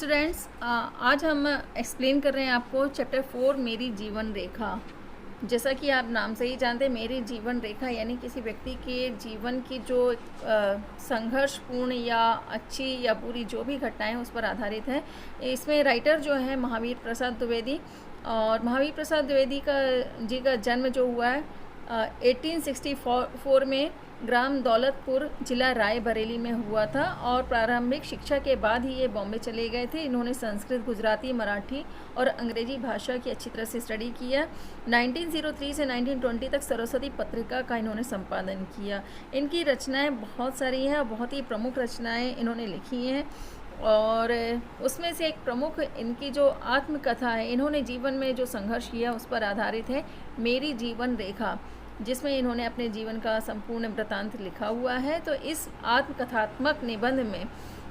Students, आज हम explain कर रहे हैं आपको चैप्टर 4 मेरी जीवन रेखा। जैसा कि आप नाम से ही जानते हैं, मेरी जीवन रेखा यानी किसी व्यक्ति के जीवन की जो संघर्षपूर्ण या अच्छी या बुरी जो भी घटनाएं उस पर आधारित है। इसमें राइटर जो है महावीर प्रसाद द्विवेदी, और महावीर प्रसाद द्विवेदी का जन्म जो हुआ है 1864 में ग्राम दौलतपुर, जिला रायबरेली में हुआ था। और प्रारंभिक शिक्षा के बाद ही ये बॉम्बे चले गए थे। इन्होंने संस्कृत, गुजराती, मराठी और अंग्रेजी भाषा की अच्छी तरह से स्टडी किया। 1903 से 1920 तक सरस्वती पत्रिका का इन्होंने संपादन किया। इनकी रचनाएं बहुत सारी हैं, बहुत ही प्रमुख रचनाएं इन्होंने लिखी हैं। और उसमें से एक प्रमुख इनकी जो आत्मकथा है, इन्होंने जीवन में जो संघर्ष किया उस पर आधारित है मेरी जीवन रेखा, जिसमें इन्होंने अपने जीवन का संपूर्ण वृत्तांत लिखा हुआ है। तो इस आत्मकथात्मक निबंध में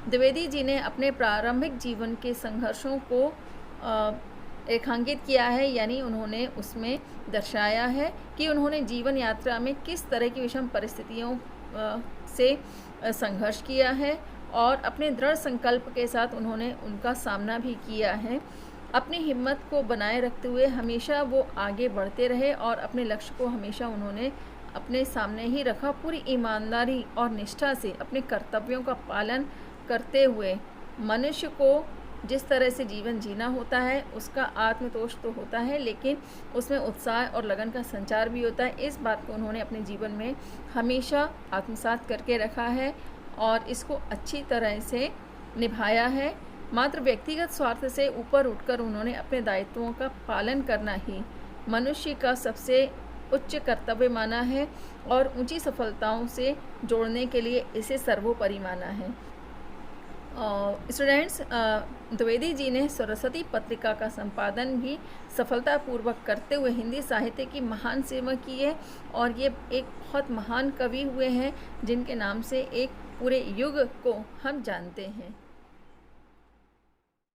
द्विवेदी जी ने अपने प्रारंभिक जीवन के संघर्षों को रेखांकित किया है, यानी उन्होंने उसमें दर्शाया है कि उन्होंने जीवन यात्रा में किस तरह की विषम परिस्थितियों से संघर्ष किया है और अपने दृढ़ संकल्प के साथ उन्होंने उनका सामना भी किया है। अपनी हिम्मत को बनाए रखते हुए हमेशा वो आगे बढ़ते रहे और अपने लक्ष्य को हमेशा उन्होंने अपने सामने ही रखा। पूरी ईमानदारी और निष्ठा से अपने कर्तव्यों का पालन करते हुए मनुष्य को जिस तरह से जीवन जीना होता है उसका आत्मतोष तो होता है, लेकिन उसमें उत्साह और लगन का संचार भी होता है। इस बात को उन्होंने अपने जीवन में हमेशा आत्मसात करके रखा है और इसको अच्छी तरह से निभाया है। मात्र व्यक्तिगत स्वार्थ से ऊपर उठकर उन्होंने अपने दायित्वों का पालन करना ही मनुष्य का सबसे उच्च कर्तव्य माना है और ऊंची सफलताओं से जोड़ने के लिए इसे सर्वोपरि माना है। स्टूडेंट्स, द्विवेदी जी ने सरस्वती पत्रिका का संपादन भी सफलतापूर्वक करते हुए हिंदी साहित्य की महान सेवा की है और ये एक बहुत महान कवि हुए हैं जिनके नाम से एक पूरे युग को हम जानते हैं।